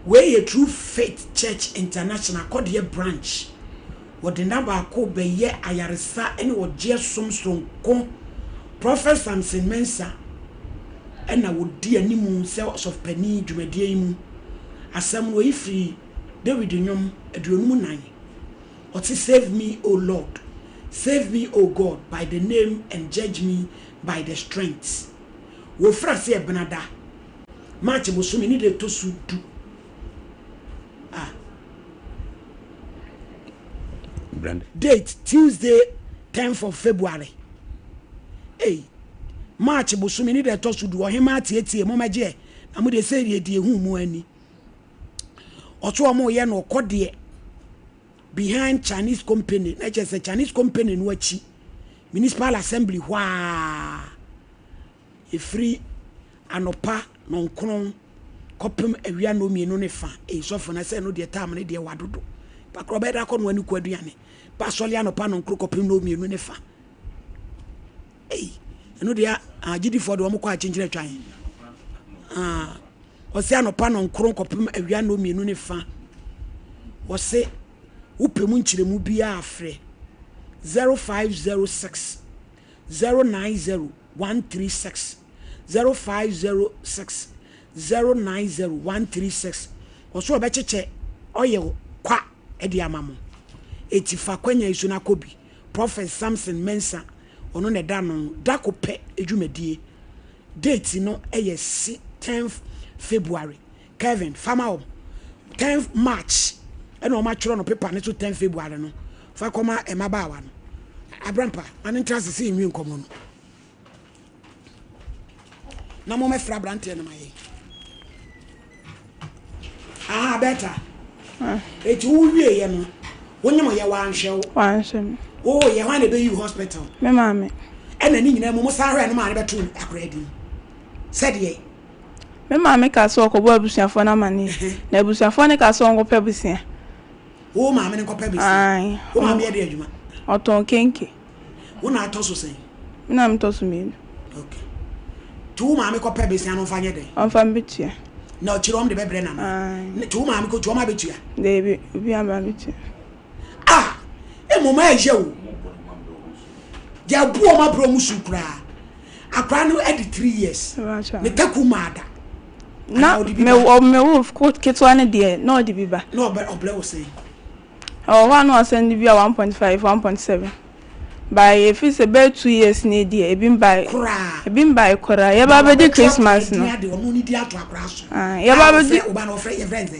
where a True Faith Church International called your branch. What the number called be ye ayaresa any what dear Somson Nkomo Prophet Samson Mensah and I would dear Nimu cells of penny Jumedium as some way free David Nyom a Drumunai. Or to save me, O Lord, save me, O God, by the name and judge me by the strength. Wo frase e benada match bosumi ni de to su du brand date Tuesday 10th of February match bosumi ni de to su du ohema tietie momaje na mo de say de hu mu ani oto omo ye no kode behind Chinese company na just a Chinese company no achi municipal assembly hwa e free anopa no nkron kopem awia no mienu ne fa so for na say no de time ne de wadodo pa krobeda ko no ani ko aduane pa sole anopa no nkro kopem no mienu ne fa eno de agidi for de o mo ko achinchere twan o se anopa no nkron kopem awia no mienu ne fa o se upemu nchiremu bia afre 0506 090 136 0506 090 136 oso obecheche oye kwa edi amamo etifa kwanya isu na kobi Prophet Samson Mensah ono ne da no da kope edwumadie date no eye 10th February Kevin farmer 10th March eno ma chiro no paper ne to 10th February no fa koma emabawa no abrampa an interest see nwi nkomo no na mo me fra brante na maye better eti wo wie ye no wonyem ye wanhwe oh ye hwan be you hospital me mama ena ni nyina mo san hwe no ma ne beto akredi said ye me mama ka so okobo abusuafo na mane na abusuafo ne ka so onko pabusia wo mama ne ko pabusia wo mama ye de adwuma oton kenke wo na atoso sen na mtoso me okay tu mama ko pabusia no fanye de on fam betua na chirom de bebre na tu mama ko tu mama betua de bi amba betua mama eje wo ja buo ma bro musu kra akra no edi 3 years me taku mada na me wolf court ketwa ne de no de biba no oble wo say one was send bi 1.5 1.7 by if it's about 2 years ne de ebin by kora ye ba be Christmas no de onu ni di ato akra so ye ba be oba no frɛ ye friends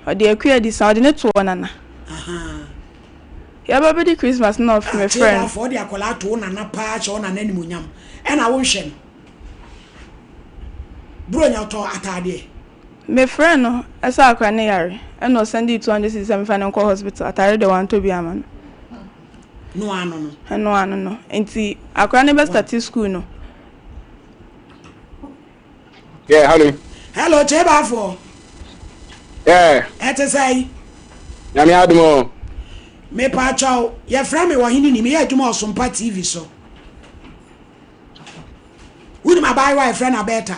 o de akua di sa o de ne to nana ya ba be Christmas no of my friend for the akola to na pa cha na animunyam e na wo hwe bro nya to atade my friend no asa akwa ne yare e no send it 275 no hospital atare de wan to bi ama no ano no enti akwa ne be start school no yeah hello cheba for yeah ete say na me adumo me pa chao ye fra me Oheneni ni me ya adwuma Sompa TV so wuni ma bai wa fra na beta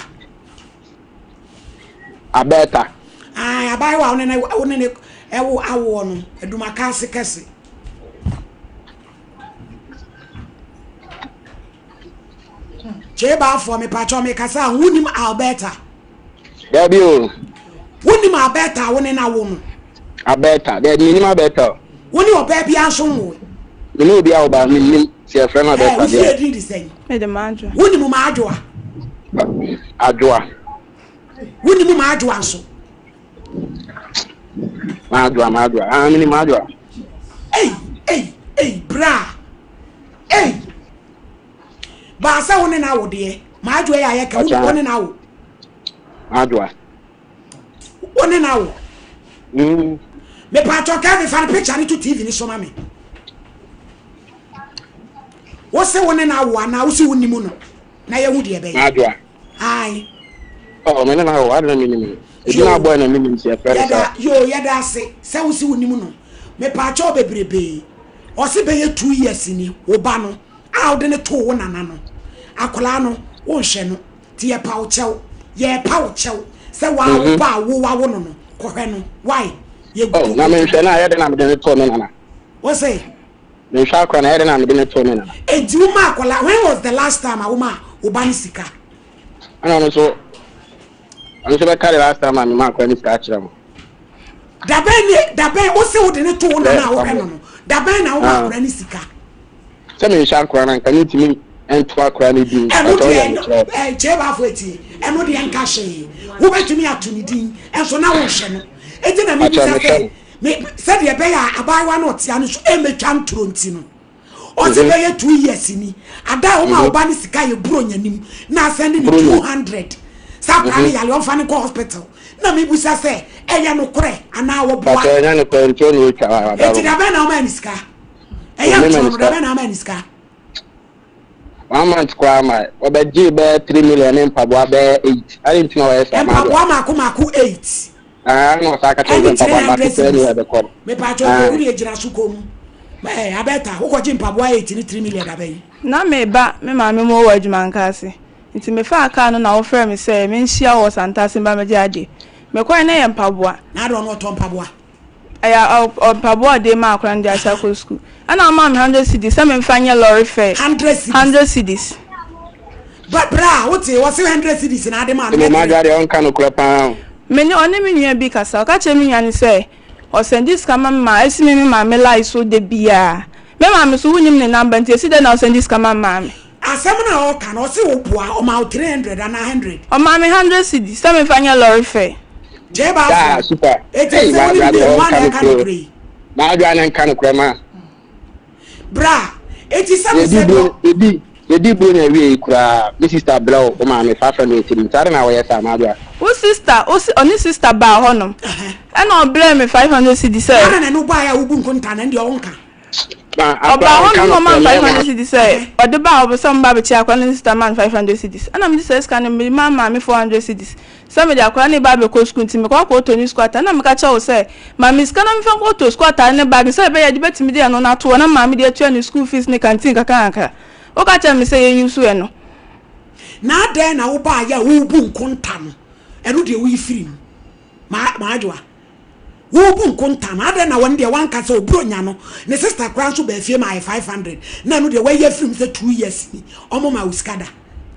abai wa one ewo awo no aduma kase cheba for me pa chao me kasa wuni ma Alberta Debio wuni ma Alberta woni na wo no Alberta de ni ma Alberta woni oba bia nso me no bia oba me se friend Alberta de me de manjo woni mu ma adwoa woni mu ma adwoa nso ma adwoa me ni ma adwoa bra ba sa woni na wo de ma adwoa ya ka woni na wo adwoa woni na wo me pa to ka me fan picture ni to TV ni so ma me wo se woni na wo na wo se woni mu no na ye hu de be adwoa ai me na wo adwoa mi e na boy na mi se friend ya da se wo se woni mu no me pa cho bebrebe o se be ye 2 years ni wo ba no a wo de ne to wo nana no akola no wo hwe no ti ye pa wo chew se wa wo ba wo wa wo no kohwe why ye oh na me hwe na ye de na me de to me nana what say me hwa akwa na ye de na me de to me nana enti uma akola when was the last time a uma obani sika ana no so be carry last time me ma akwa ni sika achira mo dabe o se wo de ne to na na wo no dabe na wo akwa ni sika se me hwa akwa na nka ni timi ento akwa ni din cheba afoti eno de enka hye wo betumi atuni din enso na wo hye no enti na me bisa ke me said ye be ya abaiwa no tia no so emetwa ntro nti no o se be ye 2 years ni ada wo ma obani sika ye buro nyanim na send ni 200 sapani yale on fani ko hospital na me bisa se eye no kore ana wo boa ata nya no ko nti no twa enti da be na o ma ni sika eye no da be na o ma ni sika 1 month kwa ma obeji be 3 million mpabo be 8 ari ntino wa esa ma mpabo mako 8 no saka tete mpabo ma tete be ko me pa cho uri ejira suko mu abeta ukoji mpabo 8 ni 3 million abai na me ba me ma me mo wadwuma nkase nti me fa aka no na wo frɛ me sɛ me nhia wo santase ba me gye ade me kwa na ye mpabo na do no to mpabo aya mpabo de ma akran de asha ko school ana ma me 100 cedis say me mfa nye lorry fare 100 cedis but bra what say 100 cedis na de ma me ma jare on kan okura pa me ni oni me nua bi kasa ka che me nua ni say o send this kama ma esi me ma me like so de bia me ma me so wunim ne number nti esi de na o send this kama ma me asem na o kan o se wo boa o ma 300 and 100 o ma me 100 cedis say me mfa nye lorry fare jeba super e ma jare kan okura ma bra eti sam se Yedi bro na wi kura my sister blow o ma me 500 tim tare na wo sa ma bia o sister oni sister ba honom e na obre me 500 cedi say na no ba ya ubu nkonta na ndi o nka oba honom ma 500 cedi say o de ba o so mba be chi akwa na sister man 500 cedis ana me say scan me mama me 400 cedis so me de akwa na ba be ko school tim me ko to ni squatter na me ka cha o say ma me scan na me fa ko to squatter na bag say be ya de betimi de no na to na ma me de atua ni school fees ni canteen kaka o ka cha me say yen yusu e no na den na wo ba ya wo bu nkonta no eno de wo ifiri ma adwa wo bu nkonta na den na won de wan ka say obro nya no ne sister kran so ba fie ma 500 na no de wo ya film say 2 years ni omo ma uskada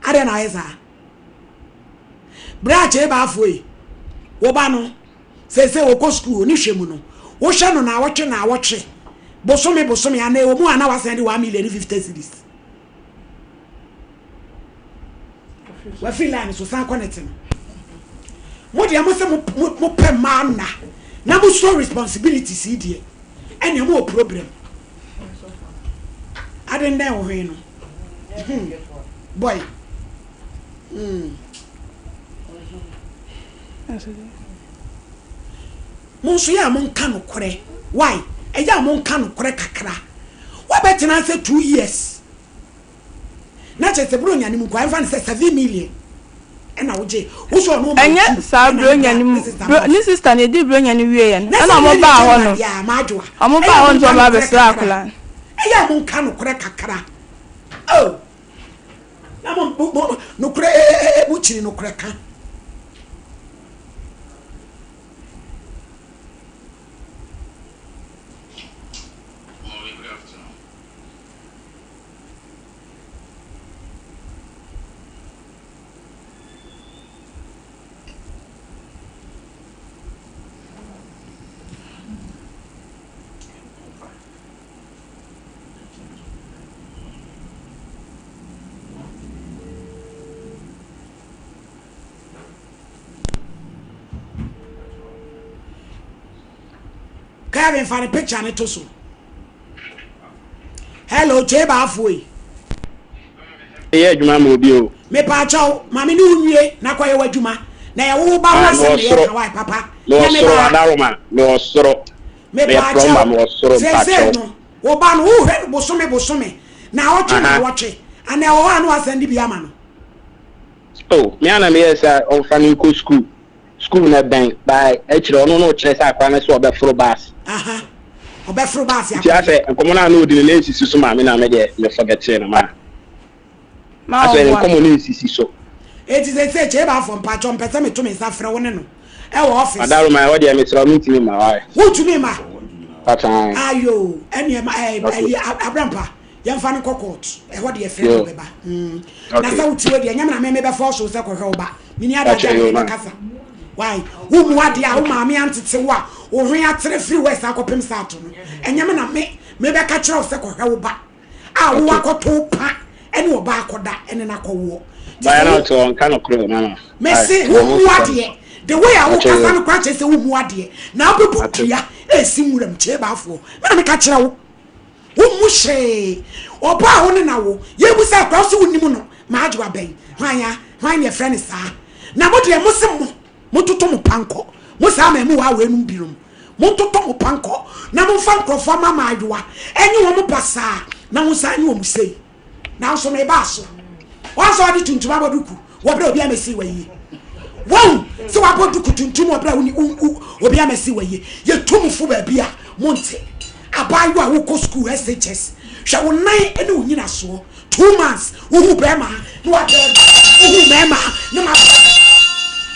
ade na eza bra che ba afoi wo ba no se wo ko school ni hwemu no wo hwe no na wotwe bosome ana wo mu ana wa send 1 million 50 cedis wa freelance so san connecting mo dia mo se mo pe mana na mo so responsibility si die ene mo problem aden den wo hwe no boy mo so ya mo nka no kore why eja mo nka no kore kakra wa betina say 2 years na chese bro nya nimu kwa mfa 7 million ena woje wo so no enye sa bro nya nimu ni sister na di bro nya ni wie ye na mo ba ho no ya majoa mo ba ho nzo ba be sra akula eya mo nka no kore kakra oh na mo no kore bu chiri no kore ka Kevin for the picture ne to so. Hello cheba afoi. Adwuma mo bi o. Me pa chaw, mami ni unwie na kwaye wadwuma. Na ye wo ba wa se ye ka wai papa. No soro adaroma, no soro. Me pa chaw. Se no. Wo ba no wo hwe bosome. Na oche na woche. Ana wo anu asandi bi ama no. Oh, me ana me yesa on fani ko school. School na bank by actually no chere say akwa na so obefro bus obefro bus ya ti ase nkomo na no di na nsisi so ma me na me de me forget na ma ase nkomo na nsisi so eti say che ba fo mpacho mpese me to me safre woni no office Madam my what dey me so meeting my wife who to me ma Patan ayo eni abrampa yamfa no court what dey friend beba na sa uti we dey nyam na me be force so ko hwe ba mini ada da kasa why who mu ade a wo ma me antete wo a wo hwe atere free west akopem sato no enyam na me be ka kire so ko hwe ba a wo akoto pa eni wo ba akoda eni na kowo ba na to on kan okro mama me say who mu ade the way I walk as an crash say who mu ade na be bukia esi muram che ba afo na me ka kire wo mu hye oba ho ne na wo ye bu say cross wo nimu no ma adwa ben hwan ye friend sa na mo de mo sem mo toto mo panko mo sa ma mu wa we num birum mo toto mo panko na mo fa krofo ma ma adwa enyi wo mo pasa na mo sa anyi wo mu sei na so me ba so wa so adi tuntuma boduku wo bra obi amesi wa yi wow so wa boduku tuntuma bra obi amesi wa yi ye tumfu ba bia monte abayu a wo ko school SHS hwa wo nan ene wo nyina so 2 months wo bema no wa wo bema no ma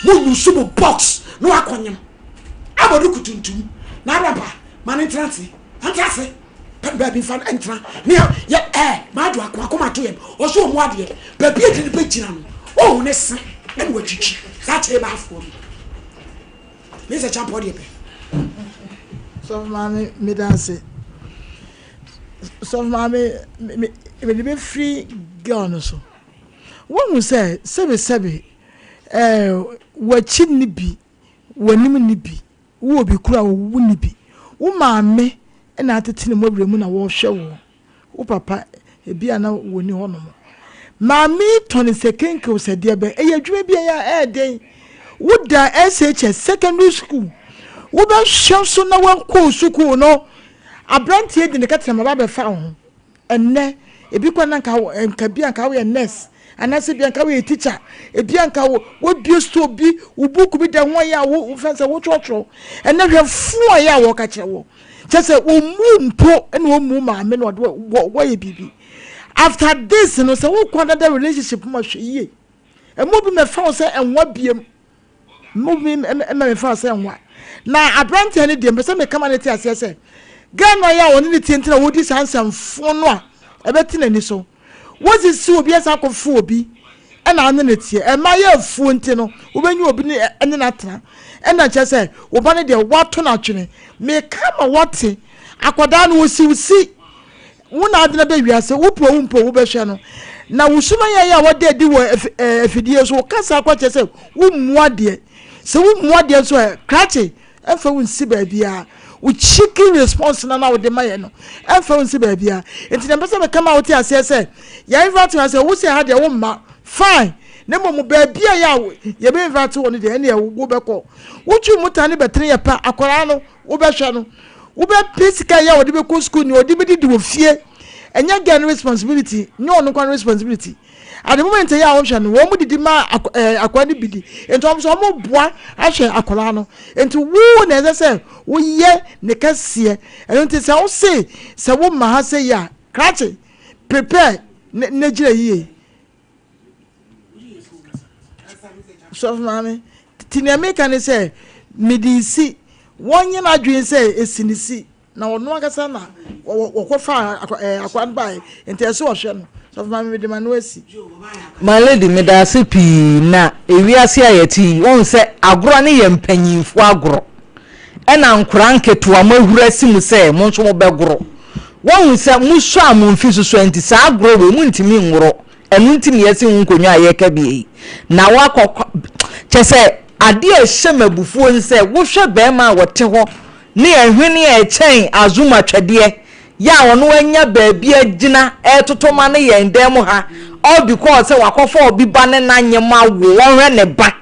mo subo box no akonyem aboduku tuntum na rapa man trance antrase baby fan entra ne ya ma do akoma to yem o so mu ade baby e de begina no o ne se ene wa twitwi sa che ba afo me se champo de pe so mama me dance so mama me be free girl no so won say sebe wachi ni bi wanim ni bi wo bi kura wo ni bi wo maame na atete ne mobremu na wo hwe wo papa ebia na woni hono mo maame toni sekenke wo sede be eyadwuma bia ya den wo da SHS secondary school wo ba hwso na wanko school no abrantie de ne katema ba be fa ho enne ebi kwa na nka bia nka wo nurse anase bia nka wo teacher ebia nka wo bio store bi wo book bi da ho ya wo fanse wo trotro enne hwe fu ya wo ka kire wo just say mumpo and mu maame no wo ye bibi after this no say wo kwanda the relationship ma hwe ye e mo bi me fa say enwa biem mo bi me fa say enwa na abrante ne de me say me kama ne ti ase say gano ya woni ne ti ntina wo di sansam fo no a e beti na ni so wo si si obi asa ko fu obi e na ane ne tie e ma ya fu nti no wo benyu obi ne ene na tena e na che say wo ba ne de wato na twene me kama wate akoda no usi wona ade na be wiase wo po wo be hwe no na wusuma ya wo de di wo afidie so kasa kwa che say wo muade se wo muade so krache e fa wo nsi ba bia wo chicken response na wo de maye no e fa wo nsi ba bia enti na pese me kama wo ti ase say ya invite say wo se ha de wo ma fine ne mo ba bia ya ye be invite wo ne de ene wo be ko wo twu mutane betre ye pa akora no wo be hwe no wo be physical ya wo de be ko school ni wo de be di wo fie enya get responsibility ni ono kwa responsibility at the moment ya wo hwe no wo mu didi ma akwa ni bidi ento so mo boa ahwe akora no ento wo na eze se wo ye ne kase ento se wo se wo ma ha se ya krache prepare ne jira yiye so mama tineme kan say medisi wonye na adwen say esinisi na wono akasa na wokofa akwan bai ntese wo hwe no so mama me de manu asi my lady me da se pi na ewiase ayati won say agoro ne ye mpanyinfo agoro ena nkura nketo amahura simu say mo nso mo begoro won say muso amomfi so ntisa agoro we mu ntimi nworo enu ntimi yesi nkonwa ayeka bi na wakọ chese ade ehemabufuo nse wo hwe be ma wote ho ne ehwene e chen azuma twede ya wono anya baabi agina etotoma ne yendem ha all because wakofo obi ba ne nanyema wo hwe ne ba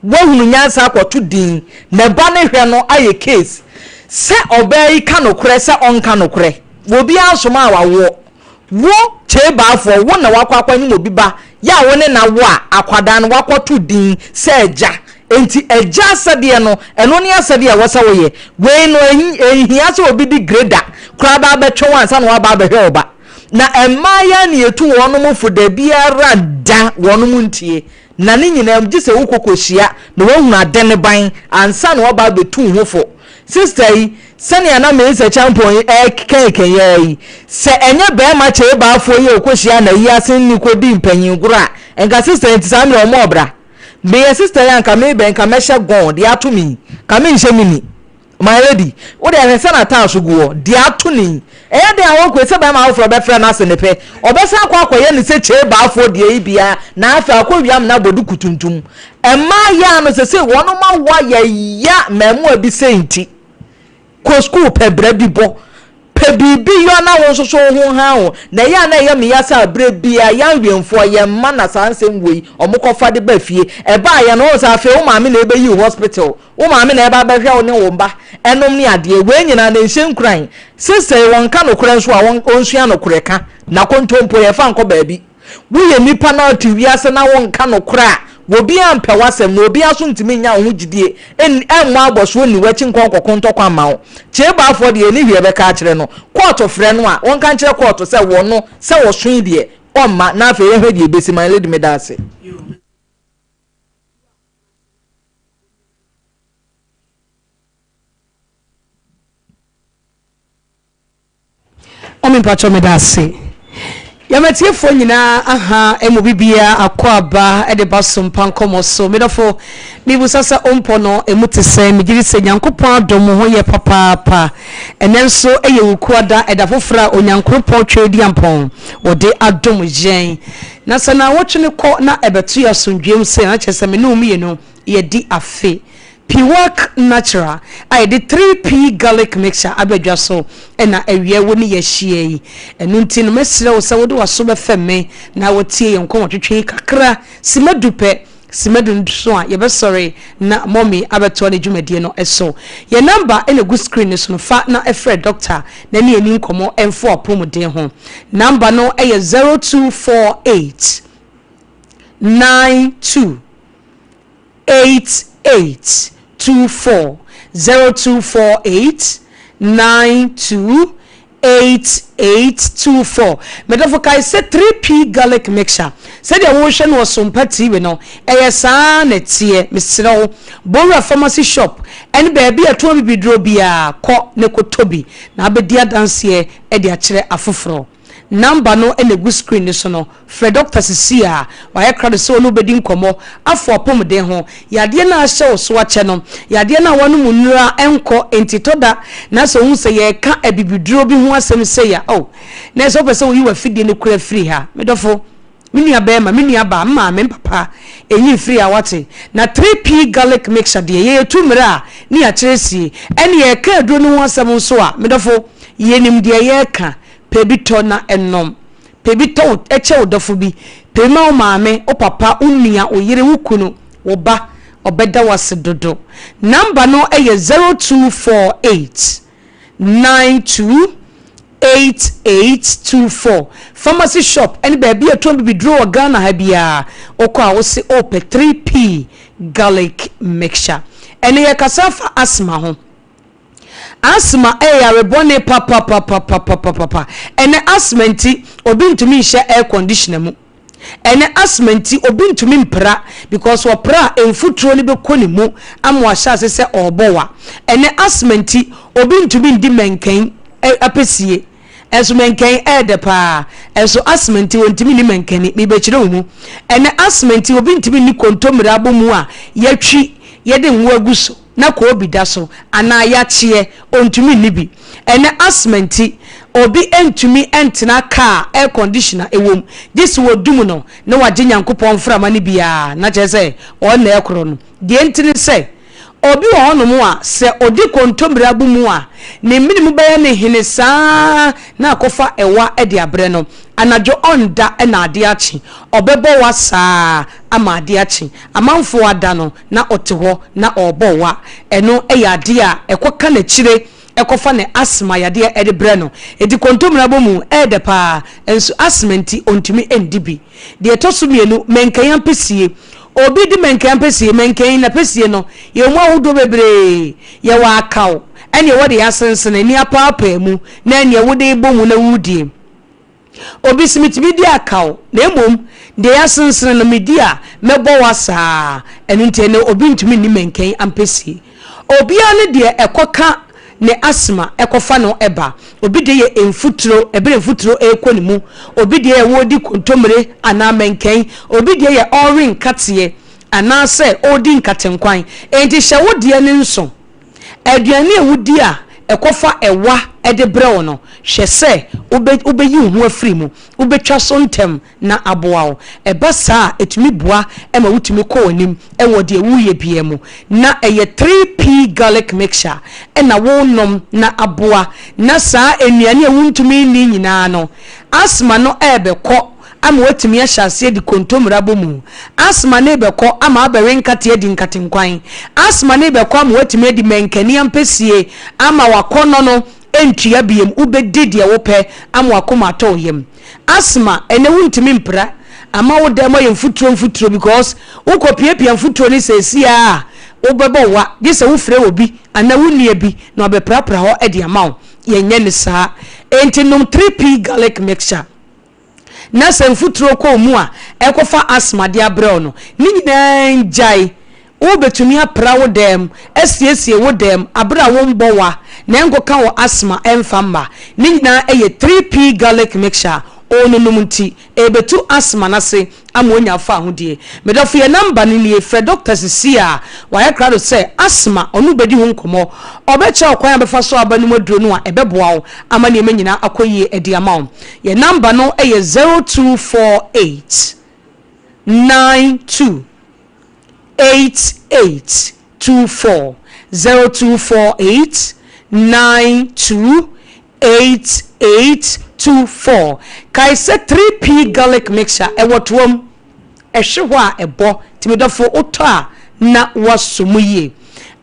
wo hunu nyansa akoto din ne ba ne hwe no aye case se obai ka nokure se onka nokure wo bi ansoma awawo wo cheba afọ wo na wakwa ni obi ba ya wo ne na wo akwada no wakoto din se eja enti eja sade no eno ne asade a wasa wo ye we no ehia se obi di grader kura ba be twe wansa no ba be hwe oba na emaya ne etu wo no mu foda biara da wo no mu ntie na ne nyina gye sɛ wokokohyia na wohunu adene ban ansa na oba betu hofo sister yi sani na me se champion keken yi se enye be ma che ba afo yi okohyia na yi asen ni kodi mpanyin gura enka sister ntisa me omo obra me sister ya nka me be nka me hye gon de ato mi ka me nhye mini my lady wo de ahese na ta so guo de ato ni de awon ko se ba ma afro be fra na se ne pe obesa akwa ni se che ba afo de yi bia na afa akwawiam na bodu kutuntum emma ya no se wono ma wa ya memu abi senti ko school pebra bi bo pebibi yo na won so ho ha ho na ya na ya me ya sa bre bia ya wiemfo ye ma na sansem wei omokofa de ba fie e ba ya no sa fe wo ma me na ebe yi hospital wo ma me na e ba ba hwa wo ne wo mba enom ne ade we nyina na nhye nkran sister won ka no kure so a won onsua no kure ka na kontompo ye fa nko ba bi wo ye nipa na ati wiase na won ka no kure a wobi ampe wasem no obi aso ntimi nya ho gidie enwa agboso ni wachi nkonkokon tokwa mawo cheba afọ de ni hwe be ka kire no court frɛ no a won kan kire court sɛ wono sɛ wo so die omma na afa ye hwede besi man lady me dase omi pacho me dase Yamatiefo nyina aha emobibia akwaba ede ba Sompa Nkomo so medofo mibusasa ompo no emutese migiri se nyankopon adom ho ye papa enenso eye wukuada eda fofra onyankopon twedi ampon wode adom yen na sana wotwene ko na ebetu ya sondwem se na chese me no umie no ye di afe P-Work Natural. I did 3P garlic mixture. Abedja so ena ewie woni ye hie yi. Enu nti no mesre wo se wo de waso be femme na wotie ye nko wotwetwe kakra simadupe simedu nso a ye be sorry na mommy abeto ne dwumadie no eso. Ye number ene good screen so no fa na efre doctor na ne ani nkomo enfo apomode ho. Number no eye 0248 92 88 24 0248 92 8824 medofo kai se 3P garlic mixture se de wo hwe no Sompa TV no eyesa na tie mesrew Bora pharmacy shop ene ba bia to bibidro bia ko ne kotobi na abedi adanse e de akire afoforo number no ene good screen so no Fred Dr. Cecilia wa ye krado so no bedi nkomo afo apomden ho yade na ahye wo so ache no yade na wonu munura enko entitoda na so hu se ye ka abibiduro bi ho asem se ya na so pese wo yi wa fidie ne kura free ha medofo minia bema minia ba ma me papa enyi free a wate na 3P garlic mixture de ye tumira ni a kiresi ene ye ka aduro no ho asem so a medofo yenim de ye ka pebito na enom pebito eche odofo bi pema o maame o papa unia o yire wukunu wo ba obeda wase dodo number no eye 0248 92 8824 pharmacy shop any baby a tombi draw Ghana ha bia okwa wo se ope 3P garlic mixture ene ye kasafa asma ho asma rebone papa ene asma nti obi ntumi hye air conditioner mu ene asma nti obi ntumi mpra because opra emfuturo ni bekoni mu amwa hye se obowa ene asma nti obi ntumi ndi menken apesie eso menken de pa eso asma nti wontumi ni menkeni mi be kire mu ene asma nti obi ntumi ni kontomira abomu a yatwi yede nwo aguso na ko obi da so ana ya chie ontumi nibi ene asmenti obi entumi entena car air conditioner ewom this wodum no na waje nyankopon frama ni bia na je se o na ekro no de entini se obi wo no mu a se odi kontomira bu mu a ne minimu beye ne hene saa na akofa ewa e de abre no anajo onda na ade achi obebo wa saa ama ade achi amanfo ada no na oteho na obo wa eno eya ade a ekoka na chire ekofa ne asma yade e de bre no edi kontomira bomu e de pa enso asmenti ontumi endibi de tosumienu menkan pesie obi di menkan pesie menkan na pesie no ye mu ahodo bebre ye wa akaw ene wo de yasensen ni apapa mu na ene wo de bomu na wudie obi simiti bi di akaw na emom de yasensen na media mebo wa saa enu nti ne obi ntumi ni menken ampesi obi ane de ekoka ne asma ekofa no eba obi de ye emfuturo ebere mfuturo ekonimu obi de ye wodi kontomre ana menken obi de ye orin katie ana se odi nkatenkwan enti hye wodi ne nso aduane ewudi a ekofa ewa ede brew no hye se obeyi hu afiri mu obetwa so ntem na aboawo eba saa etumi boa ema wutumi kɔ onim ewo de wuye biemu na eye 3p garlic mixture ena wonom na aboa na saa enuane ewuntumi ni nyina no asma no ebekɔ ama watumi ahyase di kontomra bomu asma ne bekɔ ama aberenkate di nkatenkwan asma ne bekɔ ama watumi di menkani ampesie ama wakono no entua biem ubedidi wo pɛ ama wakoma to yem asma ene wuntumi mpra ama wo dem yem futuro because wo kopiepia futuro ni sesia wobɛbɔ wa gese wo frɛ obi ana wunnie bi na obeprapra ho edi ama yenye ne saa enti nom 3p garlic mixture na semfuturo ko mu a ekofa asma dia brɛ no ni nyina njai wo betumi apra wo dem esiesie wo dem abra wo mbɔwa na enkoka wo asma emfamba ni nyina eye 3p garlic mixture onunum nti ebetu asma na se amonya afa ahodie medofo ye number ni nie fre doctor sisia wa ya krado se asma onu bedi ho nkomo obecha okwan abefa so abanu maduro no a ebeboa wo ama ne menyina akoyie edi ama ye number no eye 0248 92 8824 0248 92 8824 kaise 3p garlic mixture ewotom ehwe a ebo timidofo oto na wasomuye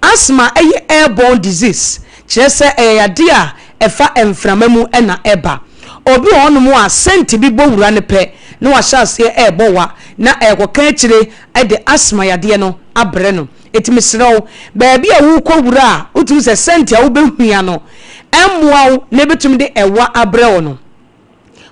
asthma eye airborne disease chese eyade a efa emframamu na eba obi honomu a senti bi bowura ne pe na wahase ebowa na ekoka akire ede asthma yade no abre no etimisrew baabi a wu kowura a utu se senti a wo behua no emwaw ne betum de ewa abre no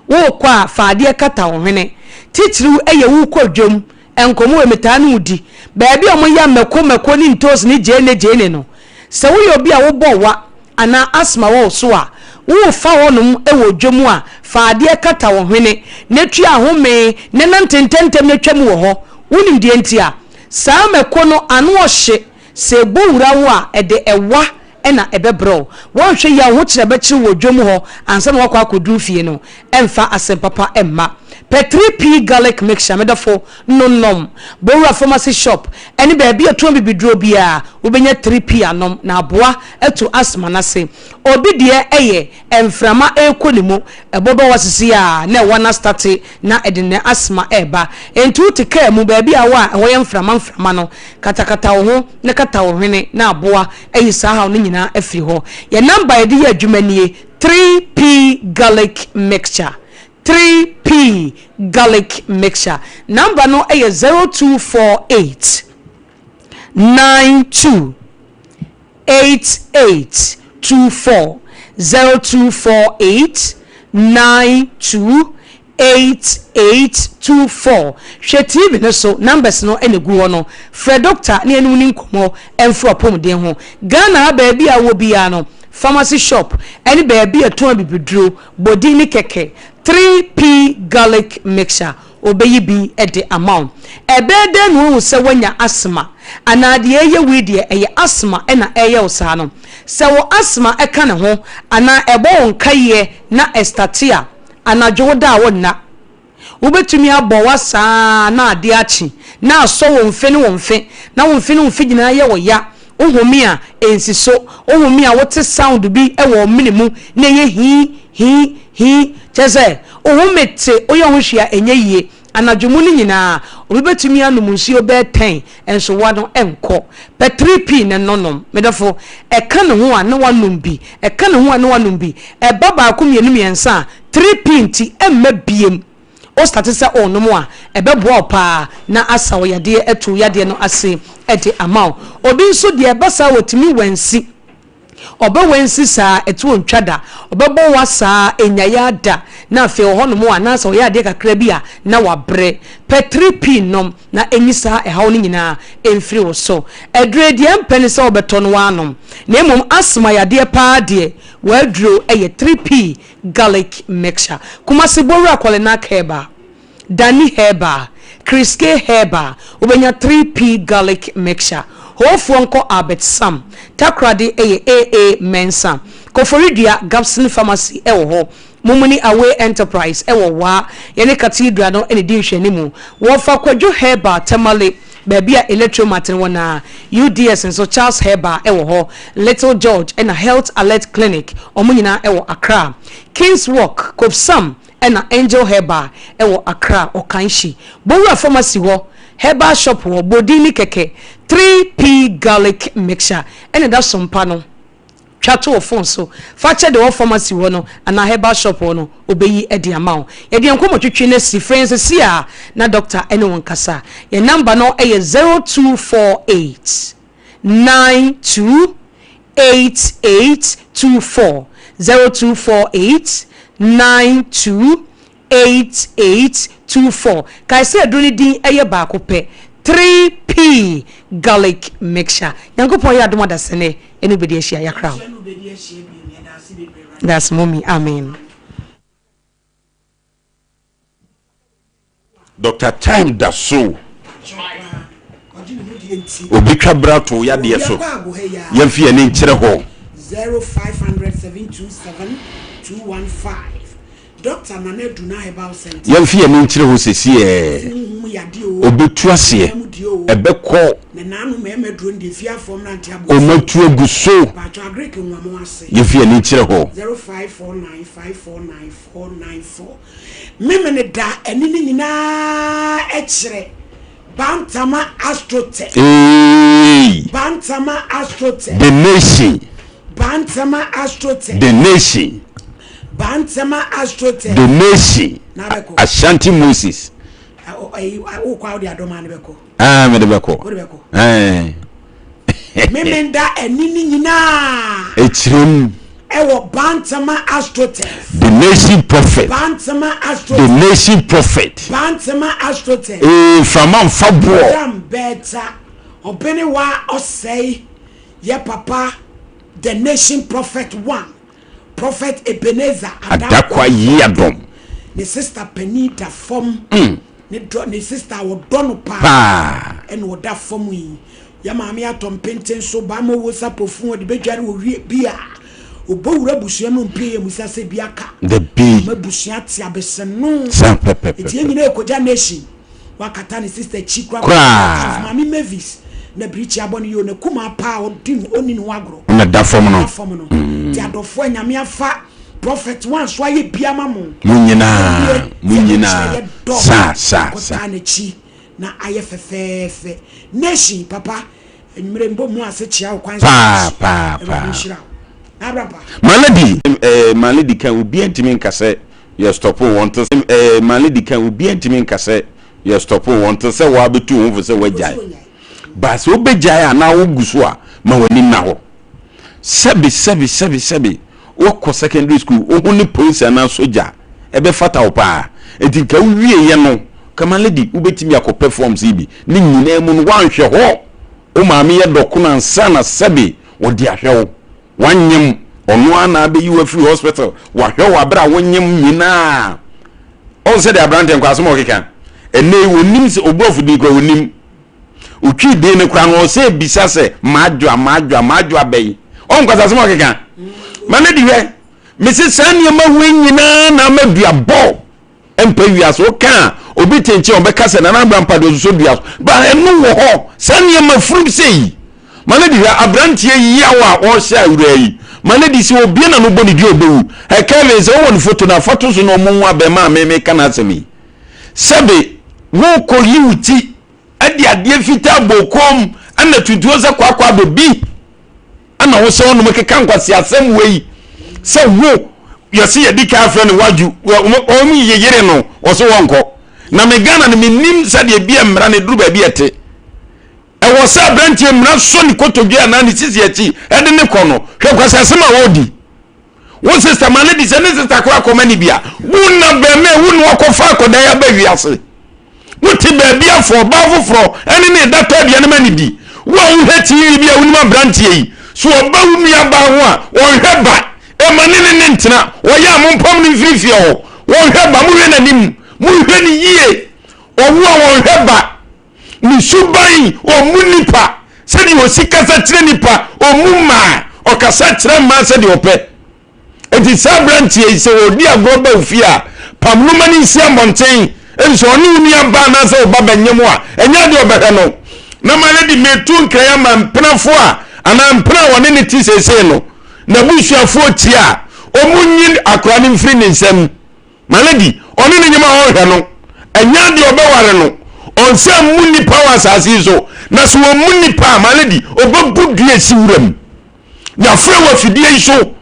wo kwa faade kata wo hwene titiriw eye wu kodwom enkomo emeta no udi baabi omo ya meko ni ntos ni jene no se wo yo bi a wo bowa ana asma wo so a wo fa wonum ewo dwom a faade kata wo hwene ne twa home ne nantententem ne twam wo ho wonim de ntia saa meko no ano ohye se bowura wo a ede ewa ena ebebro won hwe ya ho kire bekire wo dwom ho ansa na wakwa akodu fie no emfa asempapa emma P3P garlic mixture medafo nonom bowura pharmacy shop eni baabi ato bibidro bia wobenya 3P anom na aboa eto asma na se obi de eye emframa ekonimu ebodo wasisi a na wana start na edene asma eba entu tika mu baabi awa woye mframa no katakata wo ho ne kata wo hwene na aboa eyi saa ha no nyina afiri ho ye number ede ye adwumanie 3P garlic mixture 3P garlic mixture number no is 0248 92 8824 0248 92 8824 hwetibi ne so numbers no enegu no fre doctor ne enu ni nkomo emfro apomden ho Ghana baabi a wo bia no pharmacy shop any baabi aton bibidro body ni keke 3P garlic mixture obeyi bi ede amount ebede no se wanya asma anade eye widie eye asma ena eye usano se wo asma eka ne ho ana ebo nkaye na estatia anajo da wonna wobetumi abɔ wasa na ade achi na aso wo mfe ne wo mfe na wo mfe ne mfe gina ye wo ya ohumi a ensiso ohumi a wote sound bi ewo minimu na ye hi cheze ohumete oyo hwehia enye yie anadwomu ni nyina obetumi anum nsuo be 10 enso wado enko P3P ne nonom medafo eka ne ho a ne wanum bi eka ne ho a ne wanum bi baba akomienu miensa 3P nti emma biem o statisa onomu a ebeboa opa na asa wo yade eto yade no ase ede amount obi nso de basa wotimi wansi oba wensi saa etu ontwada obebo wasa enyaya da na fe ho no mo anasa o ya de kakra bi a na wabre pe 3p nom na enyisa ehaw ni nyina emfiri wo so edre de empene se obeto no wanom na emom asma ya de pa de wadro eye 3p garlic mixture kuma se boru akwale na Herbal Dani Herbal Kriske Herbal obenya 3p garlic mixture hofo nko Albert Sam takrade eye AA Mensa Koforidia Gapson Pharmacy ewo ho Mumuni Away Enterprise ewo wa yene cathedral no ene di hwanimu wo fa kwadwo Herbal Tamale Babia Electromatin wana UDS and so Charles Herbal ewo ho Little George and a Health Alert Clinic omunyina ewo Accra Kings Walk Kopsam and a Angel Herbal ewo Accra Okanshi Bora Pharmacy ho Herbal Shop ho Bodini keke 3p garlic mixture and that Sompa no Chato phone so fache the pharmacy wono and a Herbal Shop wono obeyi edi amount ye de nkomo twetwe na si friends see a na doctor anyone kasa your number no e 0248 928824 0248 928824 kai se adoni din eye ba ko pe 3p garlic mixture yankopon ya adoma da sene anybody ehia yakra that's mommy amen. Dr. Time da so obi twa brato ya de so yemfi ene nkyere ho 0500727215 Dr. Nanedu na Herbal Center yemfi ene nkyere ho sesi obetu ase ebekọ na nanu memedu ndi fia form na ntia o matu aguso patwa agrek nwamo ase yemfi ene nkyere ho 0549549494 memene da enini nyina ekire Bantama Astrotech. Bantama Astrotech. The nation. Bantama Astrotech. The nation. Bantama Astrotech. The nation. Ashanti Moses. O kwa odi adoma ne beko. Me de beko. Memenda enini nyina. Echirem. Ewo Bantama Astrotech. The nation prophet. Bantama Astrotech. The nation prophet. Bantama Astrotech. From Fabo. Damn better. Obeni wa osei. Ye papa. The nation prophet one. Prophet Ebenezer. Adakwa yadom. The sister Penita form. Ne sister wodono pa. And woda form we. Ya mami atom penten so bamo wosa pofun de bedware wo bia. Obowura busua no mpie musa se biaka the bee mabusua ti abesenu sampepe eti nyina ekoja nation wakata ne sister chikwa mami Mavis na brichi abone yo na kuma pa odin oni no agro na da fom no ti adofo nyame afa prophet one so aye biama mo munyina sa na chi na aye fefefe nation papa enumere mbo mu ase chia kwan pa Malady can we be intimate kase you stop want to Malady can we be intimate kase you stop want to say wa betu won for say wajai ba so bejai na wo guso a ma wani na ho sebi wo ko secondary school o huni police na soja e be fata opa enti ka wie ye no ka Malady wo betimi akọ performs ibi ni nyina mu no wan hwe ho o ma me ye dokuna nsa na sebi wo di ahwe wo wanyem onu ana be you free hospital wa hwe wa bra wonyem nyina on said the abrante nkwa so mo keka ene wonim se obofu di kwa wonim utwi de ne kwa no se bisa se majo abai on kwa so mo keka mane di hwe mesi sanye ma nyina na madua bo empa wia so ka obi tenche obeka se na na brampa do so dua ba enu wo ho sanye ma frum sei Malady abrante yawa o sha awrai Malady si obi na no boni di obewu e ka me se won photo na photo so no mo wa be ma me kana asemi sebe wo ko yiwuti ade ade fita bokom ana tutuo za kwakwa do bi ana wo se won mekeka nkwasi asem wei se wo yesi yedika afre ne waju o mi yeyere no wo so wonko na me Ghana ne minim sa de bia mra ne duru ba bi ete e wo sa brantie mra so ni kotodua na ni sisi achi e de ne kono hwe kwasa asema wodi wo sister malady se ne sister kwa komani bia wonna be me wonna wakofa akoda ya ba wiase wuti ba bia fo ba foforo ene ne data bia ne mani di wo hati bia wonima brantie yi so oba wumia ba ho a won hweba e mane ne ntina wo ya mompam ne frifie ho won hweba mu hwe nanim mu hwe ni yie owo won hweba ni subai o munipa se di osikasa kire nipa o mumma o kasa kire ma se di ope enti sabrantie se odi agoba ofia pamnuma ni sia monten enso oni unia ba na se oba banyemu a enya de obehwe no na maledi metu nkaya ma mpenafo a ana mpena wone ne ti sese no na busuafo tia omunyi akora ne mfiri ne nsam maledi oni ne nyema ho hwe no enya de obeware no onse munni power asasi so na so munni pa maledi obabu dua siwuram ya fre wa fidie so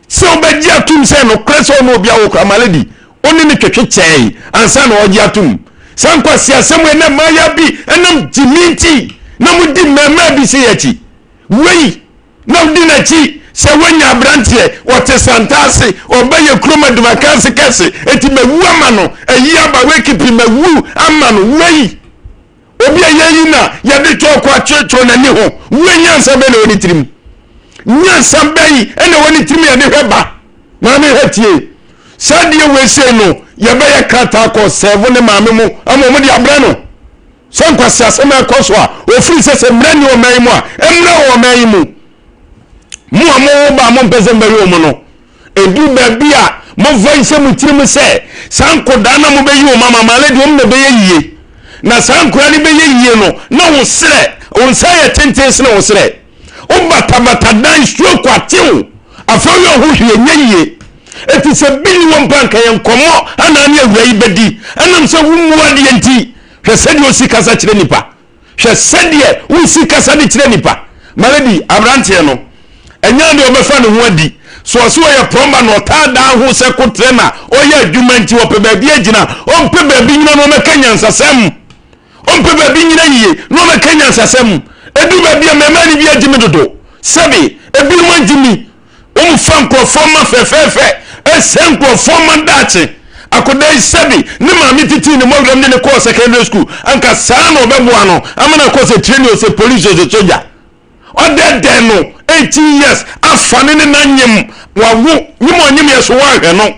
se obaji atum se no kreso no bia wo kwa maledi oni ne twetwe chei ansa na oji atum sankwa siasem ene maya bi enam jiminti na mudi mema bi se yachi wei na mudi na chi se wanya brantie wote santase obaye kroma dumakanse kase eti mewu amano eyi aba wekipi mewu amano wei obi ayeyi na yade to kwa checho na ni ho wenya nsabe na oni tirim nyansa bai ene woni tirim ya de hweba na me hatie sadie wese no yebeye kata ko 7 ne maame mu amomo de abra no sankwa siasem akoso a ofiri sese mrani o man mu a emra o man mu mu amo ba mo mpeze mbari o mu no edu ba bia mo voice mu tirim se sanko dana mo beyi o mama male de o me beye yie na sanko ani beye yie no na wo sere on say tenten se na wo sere o bata dan stroke atew afoyo ho hwie nyeye eti se bili won banka yen komo anani awai bedi anam se wumuwa de enti hwe sedi osikasa kire nipa hwe sedi osikasa de kire nipa maledi abrante no enya de obefa ne ho adi so so ye promba no tada ho se kotre na oye adwuma nti wo pe ba bi agina on pe ba bi nyina no mekanya nsasem on pe ba bi nyina yie no mekanya nsasem edu ba bi memani bi agimi dodo sebi ebi mo agimi o mfa nkrofoma fefefe esenko forma dache akodai sebi ne maami titi ne mogram ne ko secondary school anka saa no beboa no amana ko se training o se police o se soldier o de no 18 years afane ne nanyem wawo nyimo nyim yeso wa hwe no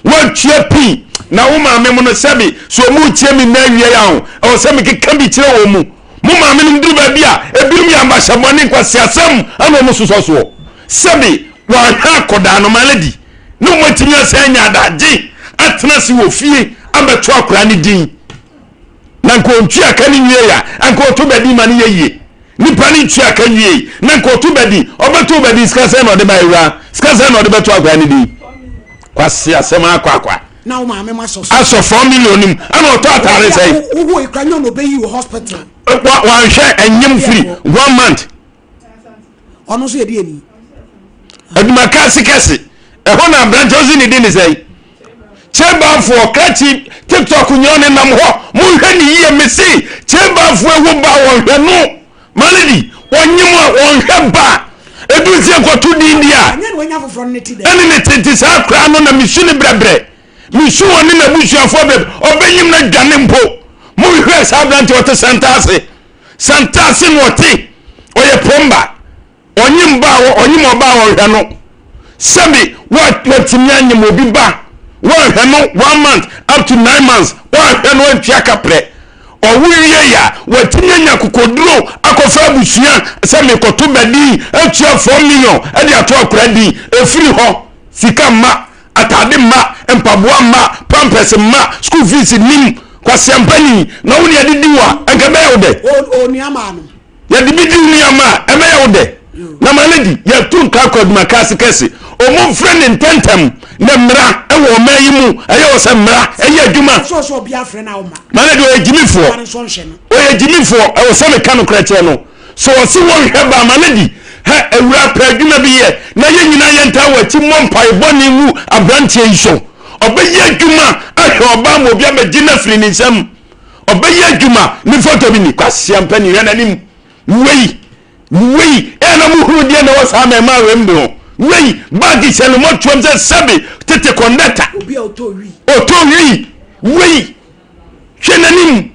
wa tue pi na wo maami mo no sebi so mu tie mi na wie ya ho o se mi keka bi kire wo mu mo maami no nduru ba bia ebirum ya mbashabone kwase asem ana mo soso sebi wa ha koda no maledi no motinya senya daji atena si wo fie abeto akora ne din na nko ntu aka ni wie ya anko to bedi mane yeye nipa ni ntu aka wie na nko to bedi obeto bedi skase no de ba ewura skase no de beto akora ne din kwase asema akwa na wo ma me maso aso 4 million ana oto atare sai wo ikranyo no be you hospital wa hwe enyem free 1 month ono so ye die ni aduma kase eho na branch ozi ni din say cheba for kachi TikTok nyone nam ho mu hwe ni ye mesi cheba for ehu ba won hwe no malidi wonyim won hwe ba edu sie kotu di india anya no nya foforo ne ti de ene ne tenti sa kra no na misu ni brebre misu woni na busuafo be obenyim na dwane mpo mu hwe sa branch wote santase no wote oye pomba onyim ba wo onyim oba won hwe no sabi what timyanye mobi ba wa hano 1 month up to 9 months wa hano ntwaka pre owuye ya watimyanya kokoduro akofa busua sabi koto badi atua 4 million ade ato akora di efiri ho sika ma atade ma empaboa ma pampers ma school fees nim kwasempani na woni ade diwa enka be yode o niama no ya dibidi niama eme yode na maledi ya tun ka kod makasi kesi o mo friend intentem na mra e wo mayi mu aye wo se mra e ya adwuma so bia friend na wo ma maledi o ejimifo o ejimifo e wo se me kanu krache no so o si won heba maledi ha ewura pa adwuma bi ye na ye nyina ye nta wa ti mo mpa iboni mu abrantie iso obeyi adwuma ahwe oba mo bia be gina firi ni nsam obeyi adwuma ni photo bi ni kwase ampani ya nanim wei ena muhuru die na wasa ma wembe wei bagi se no motuam se sabi tete kondata obi otowi wei hwenanim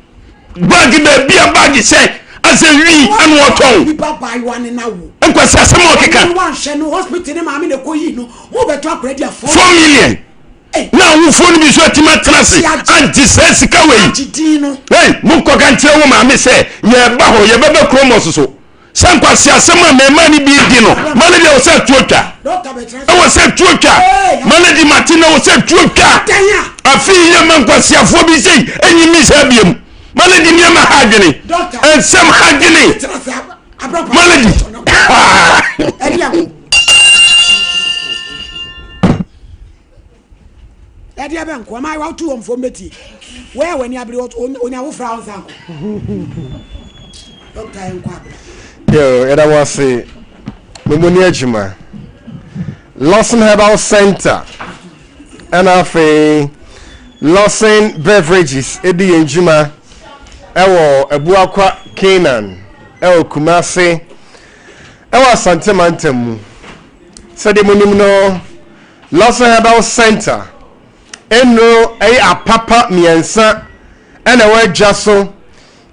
bagi da bia bagi se ase wi anu oton bi baba iwane na wo enkwasa asem okeka wan hwe no hospital ne maami ne koyi no mo beto akora dia 4 million na wo phone bi so atima trase anti se sika wei agidi no mo ko kan tire wo maami se ye ba ho ye bebe kromos so sankwasi asem a mema ni bi di no mane de wo se tuotwa wo se tuotwa mane di matina wo se tuotwa afi ye mankwasi afo bi sei enyi mi se biem mane di niam hadwene ensem hadwene mane di Edia ben ko ma wa tu omfo meti where when you abri onya wo fra onsanko Doctor Nkwa yo era wase memoni ajima Lawson Herbal Center and afi Lawson Beverages edi enjuma ewo Ebuakwa Canaan ewo Kumase ewo Asante Mantemu sede monim no Lawson Herbal Center eno apapa miensa ena waja so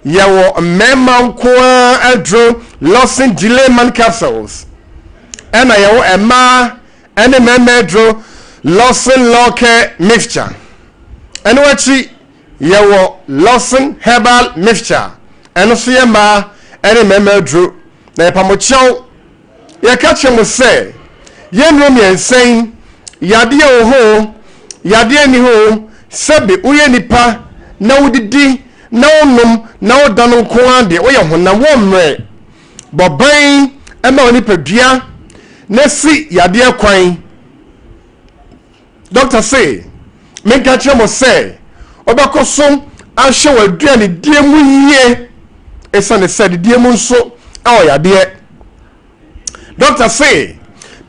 yawo mema nkoa adro Lawson delay man capsules ena yawo ema ene mema adro Lawson loke mixture ena wachi yawo Lawson herbal mixture eno so yema ene mema adro na pamochao yakache mo se yenro miensen yade oho yade ni ho sebe uye nipa na udidi na onum na odano nko ade wo ye ho na wo mre boban ema oni padua na si yade kwan doctor say me ka che mo say obakoso ahwe wadua ne die mu yie esa ne said die mu nso yade doctor say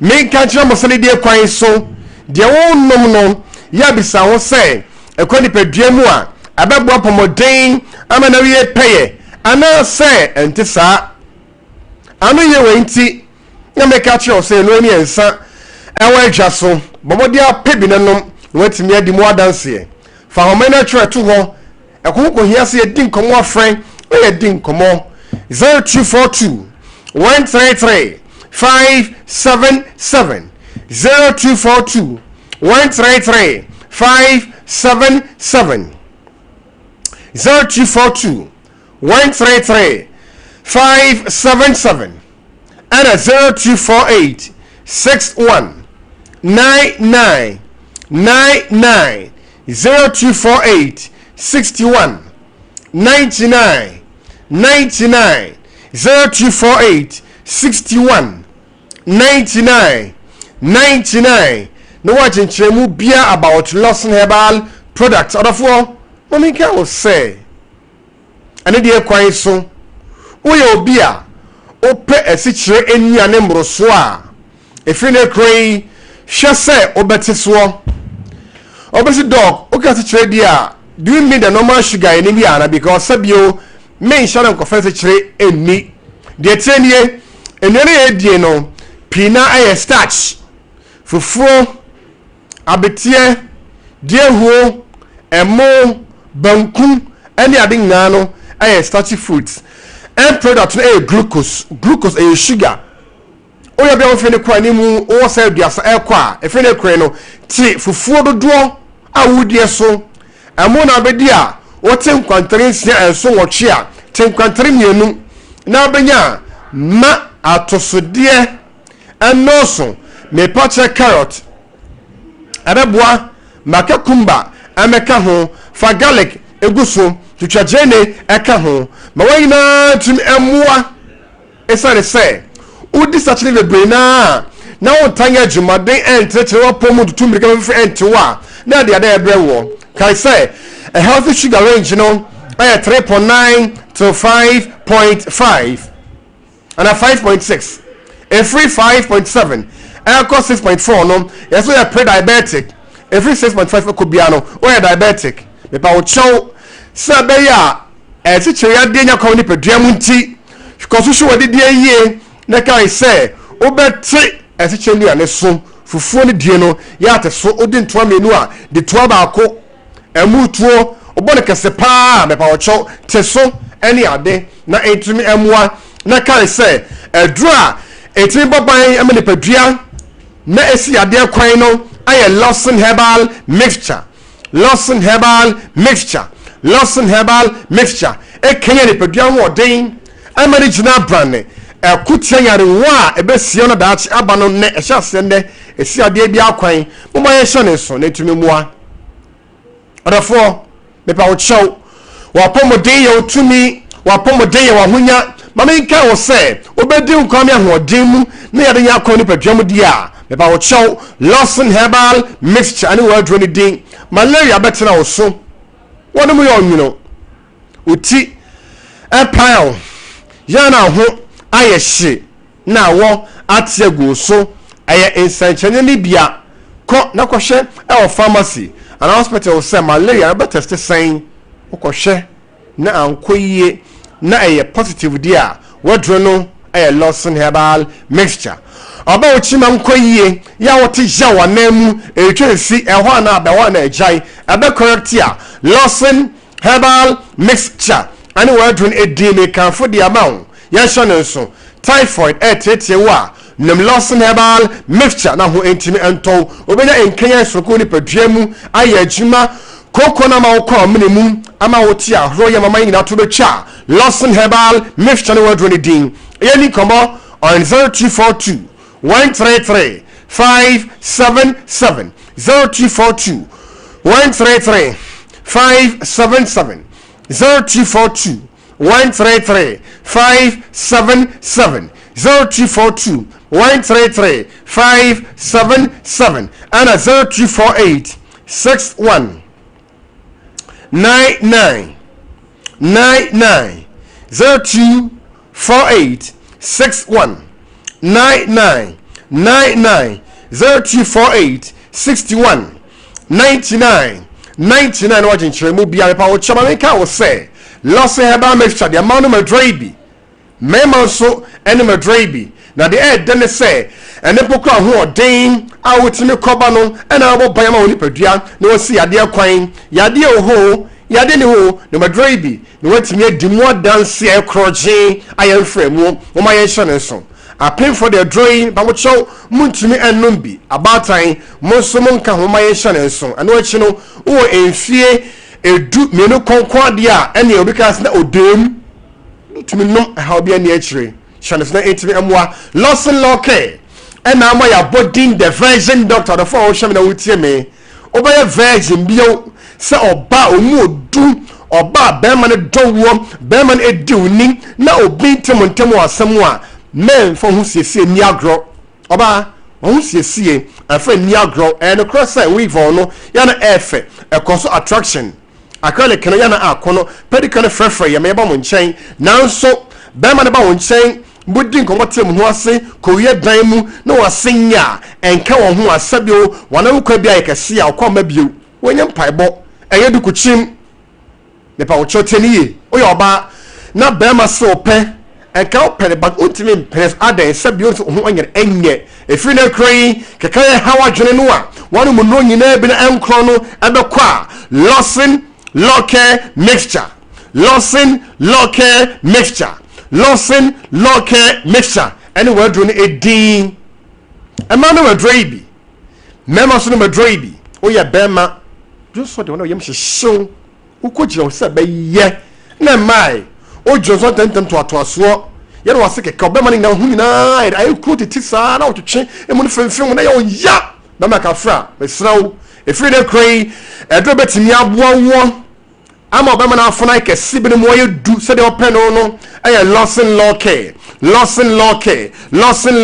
me ka che mo say die kwan so de wo num no ya bisa ho say ekwani padua mu a abebo apomoden amana wie peye ana say entisa anu ye wenti na meka che o say no ani ensa ewa adwa so bomodi apebi nanom watimi adi mu adanse fa homena twa to ho ekoko hia se edi nkomo afren we edi nkomo 0242 133 577 0242 133 577 0242 133 577 and 0248 61 99 99 0248 61 99 99 0248 61 99 99 no watching chemu bia about Lawson Herbal products otherfore mommy can will say and the kwan so we obia ope esichire enuane mbroso a efine krai hwese obeteso obesi dog okay esichire dia do you mean the normal sugar in Indiana because sabio men shall confess esichire eni de tenie enere edie no pina aye starch fufuo abetie diehuo emo banku any ade nyina no aye starchy fruits and product na glucose a sugar oya bia wo fene kwa ni mu wo say duasa ekwa e fene kre no ti fufuo dodo awudie so emo na bedi a wo tem kwantren sia enso woche a tem kwantren mienu na benya ma atosodie enoso me pache carrot adabua makakumba ameka ho fa garlic eguso tutwajene eka ho ma wayina tum emua esane se udi sachile bebre na wotanya jumaden entretre wa pomu tutum rika fe entwa na de ada ebrewo kai say a healthy sugar range no 3.9 to 5.5 and a 5.6 a free 5.7 and cost 6.4 no yes we are pre-diabetic a free 6.5 could be ano we are diabetic me pa wo chow sabe ya si chiri de nya kwa ni pedua mu nti because so we de yie na kai say obeti ɛsikyɛ nnuane so fufuo ne die no yɛate so odi ntoa mmienu a de toa baako ɛmu tuo ɔbɔ ne kɛse paa mɛpa ɔkyɛw te so ɛne ade na ɛtumi ɛmoa na kan sɛ ɛduro a ɛtumi bɔban ɛma nipadua na ɛsi adeɛ kwan no ayɛ Lawson Herbal mixture Lawson Herbal mixture Lawson Herbal mixture ɛkanya nipadua ho ɔden ɛma ne gyina brane ɛkutia yarewa a ɛbɛsia no daakye aba no nnɛ ɛhyɛ aseɛ nnɛ ɛsi adeɛ bi akwan moma yɛhyɛ ne so na ɛtumi mmoa ɔdɔfoɔ mepa wo kyɛw wɔapɔmɔden yɛ otumi wɔapɔmɔden yɛ wɔahonya mama nka wo sɛ wobɛdi nkwa me ahoɔden mu na yɛde nyɛ akwan nipadua mu di a mepa wo kyɛw Lawson Herbal mixture ane wɔaduro ne din malaria bɛtena wo so wɔne mu yɛ ɔnwino oti ɛpan yana ho ayɛ hye na wɔ ate agu so ɛyɛ nsankyɛnne ne bia kɔ na kɔhwɛ ɛwɔ pharmacy and hospital sɛ malaria bɛtɛste sɛn wokɔhwɛ na ankɔ yie na ɛyɛ positive di a wɔduro no ɛyɛ Lawson Herbal mixture ɔba ochima nkɔ yie ya wote ja wanan mu ɛtwa si ɛhɔ ana abɛhɔ na ɛgyae ɛbɛ correct a Lawson Herbal mixture ane wɔduro no ɛdi me kanfo di ama wo yɛhyɛ no nso typhoid ɛteteɛ wo a nem Lawson Herbal mixture na ho entimi ɛntɔw obɛnya enkanya soko nipadua mu ayɛ adwuma koko na ma wo kɔ amene mu ama wo ti ahoro yɛ mama nyina to betwa Lawson Herbal mixture ne wɔduro ne din yɛni kɔmɔ on 0242 133 577 0242 133 577 0242 133 577 0242 133 577 and 0248 61 99 99 0248 61 99 99 0248 61 99 99 watching Chiremu Bia Power Chamameka will say Lawson Herbal mixture the amount of Madrabi Memo so and Madrabi now the air then they say and then Poka who are dame I would see me cobano and I will buy my only pedia no see a dear quine yadia ho yadini ho no Madrabi no want to make the more dance here crochet I am frame wo my yeshan so I pay for their drawing but what show muntumi and numbi about time most someone can ho my yeshan so and what you know oh in fear edu menu konkwa dia ene obika na odem tumi nom how bia na akire shanes na etimi amwa Lawson Loke ena ama ya body the virgin doctor the for shame na wutie me obaya virgin bio se oba omu odu oba bema ne dowo bema ne ediuni na obi temontemo asem a men for hu siesie ni agro oba hu siesie afa ni agro and cross we for no ya na efe ekoso attraction akale kene yana akono pedikane frefre ya meba mo nchen nanso bema ne ba wo nchen budi nkomotem ho ase kowie dan mu na wasenya enka wo ho asabio wana ukwa bia yekese a kwa mabio wonye mpaibo eye dukuchim ne pa wo choteniye oyoba na bema se ope enka opere but ultimi impres adan sabio ho onye enye efiri na krai kekaye hawa dwene no a wanu mu no nyina bi na enkro no ebekwa Lawson Loke mixture Lawson Loke mixture Lawson Loke mixture any word doing a din a man of a draby memo son of a draby oh yeah bema just so don't know yam show who could you say be ye na mai o johnson tentem to atoaso ye no waseke ka bema ni na hu nyina I quote it sa na to twe e mu fenfen na ye ya na maka fra be sraw e free the cray e do betimi aboa wo ama obema na afona ke sibini mo ye du se de open no aya Lawson Loke Lawson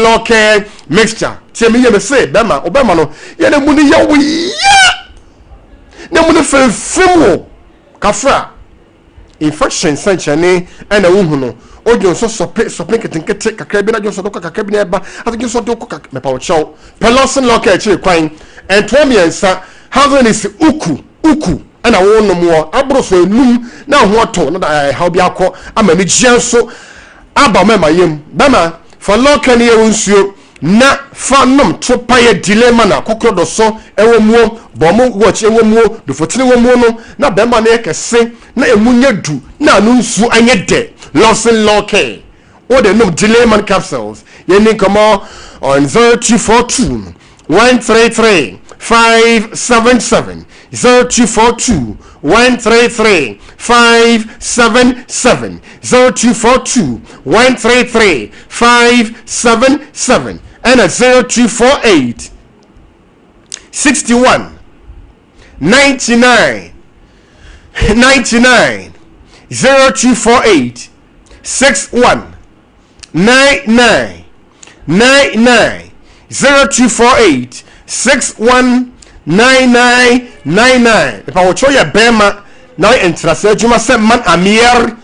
Loke mixture temi ye me say bema obema no ye na mu ni ya wo ya na mu ni fenfem kafra infection sanchane ana wuhu no ojo so sope ketenkete kakra bi na jo so doka kakra bi na eba atjo so doka me pa wo chew Lawson Loke chiri kwan entomiensa how is uku ana wono mo abroso enum na ho to na how bi akọ amani gianso aba mema yem bema for Loke ne ye nsuo na fa nom to paye dilemma na kokrodo so ewo muo bomo watch ewo muo do fotine ewo muo no na be ma na ekese na emunya du na anu nsu anye de Lawson Locke or the nom dilemma capsules yenin komo on 0242 133 577 0242 133 577 0242 133 577 and at 0248 61 99 0248 61 99 0248 619999 if I will show you Bema now interested you must say man amier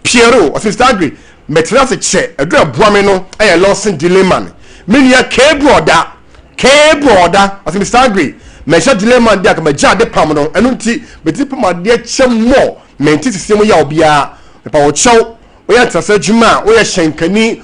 Pierrot or sister agree metra se che edu abuame no e Lawson dilemma me nia K brother or sister agree me sha dilemma dia ka me ja de pam no enu nti me ti pam de che mo me nti sisi mo ya obia if I will show we interested juma we shenkani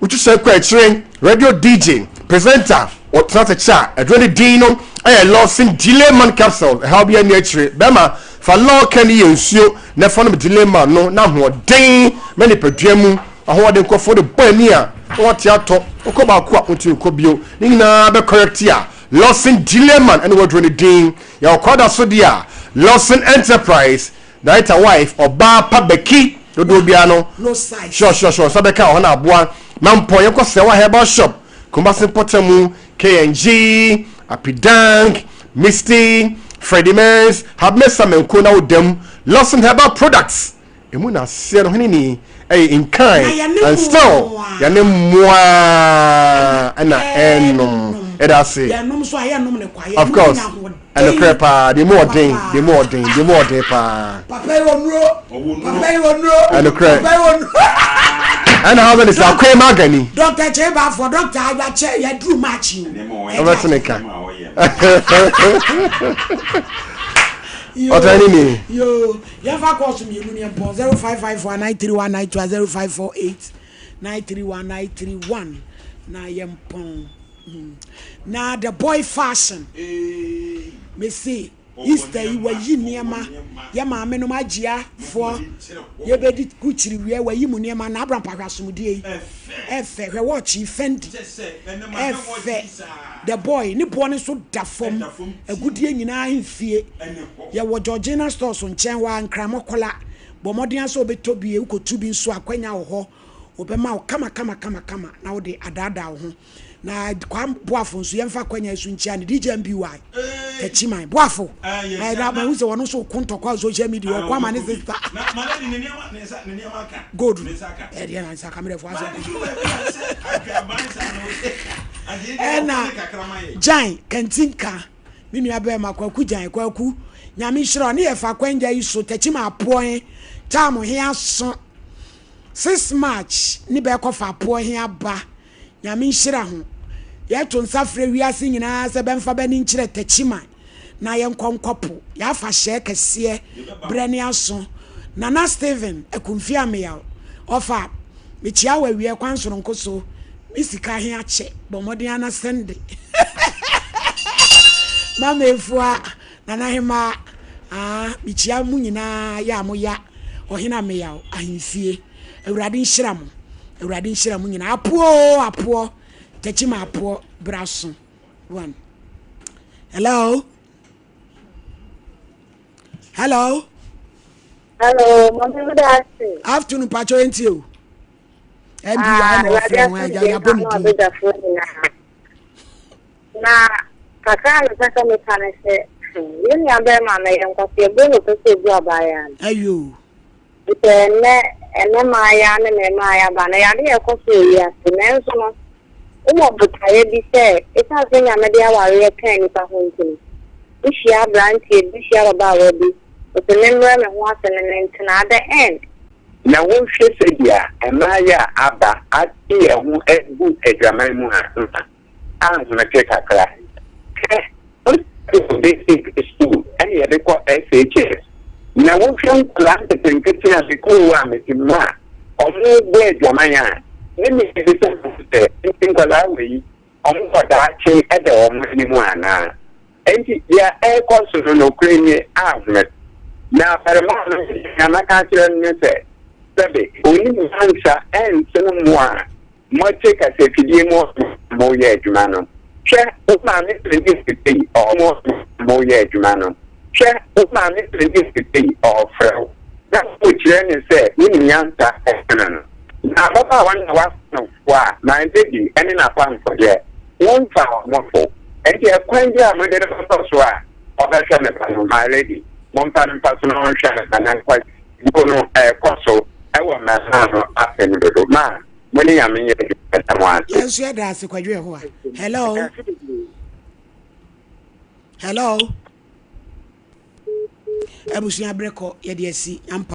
utu se kwa chire radio DJ presenter or trata cha adwene dino Lawson dilemma capsule how be nature bema fa law kan yensuo na fa no dilemma no na ho den many peduamu aho de ko for the bani a what ya to ko ba ko onti ko bio ni na be correct ya Lawson dilemma and what adwene din ya kwada so dia Lawson enterprise that a wife oba pabeki do bia no size sure so be ka ho na aboa mampo ye ko sewa herbal shop Kumasi Potemu KNG Apidank Misty Freddie Mers have made some enkona with them Lawson Herbal products emuna se no hini in kind and still ya ne moa ana enom edase of course and the prepper the more thing pa papa wonro and the crap and how many are quay magani Dr. Cheba for Dr. Abache ya drew match you yo ya fa course me you ne 0554931920 0548931931 na yempon na the boy fashion me see Easter you were niema ya maame no magia for ye bedi kuchiri wie wa yi mu niema na abram pakasumdie efe hwe watch fendi efe the boy ni bone so da fom agudie nyina hemfie ye wo Georgina stores nchen wa nkramokola bomoden so obetobie ukotubi nso akwanya wo ho obema kama na wo de adada wo ho na kwa boafo nso yemfa kwanya esu nchia ne DJ MBY techiman boafo ai da ma uze wono so kunto kwa social media wo kwa mane sister na maladi ne niama ka good e dia na saka mere fo aso ena jan kantinka mi nua be makwaku jan kwaku nyame hiro ne yefa kwanja iso techima apoen tamu he aso 6 March ni be kofa apoen he aba nyame hira ho ya to nsafre wiase nyina se benfa bani nkire techima na ye nkonkopo ya fa hye kese brani aso Nana Steven ekumfia me ya ofa mechia wa wie kwansoro nkoso misika he ache bomodin ana sende mama efua nana hema mechia mu nyina ya moya ohina me ya ahimfie awurade nhyira mu nyina apo techima apo braso one hello Mama, good afternoon, Pacho and you. And you are not na kaka nataka mkanese yini ambaye mama yangu kwa bwana pese jua baya ayo ene maya ne maya bana yali yakoso ya simenso no umo butaye bi se eta zenya media ware kan ni pa hontini ishia branti ishia baba webi otenenwe me ho asene ntina at the end na won hwese dia emaya aba ati ehu egu edwaman mu ha na ke kakra basic school and you have got SHS. Now, what you plan to think it's a cool one, it's not. Or no way, Jamaya. Many in Malawi, almost actually at the Omanimuana. And yeah, air consul no Ukrainian armament. Now, for a moment, I'm a catcher, Sabe, only answer and some more. Much as if you more yet, man. Share my missing almost more yet, man. Share my missing or fell. That's what you said, meaning answer. Now, Papa, one was no why, my baby, and in a plan for you. One power more for. And you have quite a little of a channel, my lady. One time personal channel, and I'm quite going to a console. I want my son up in the man. When I am in your yes, yeah, that's a quadrille. Hello. Hello. Ebusia breko ye de asi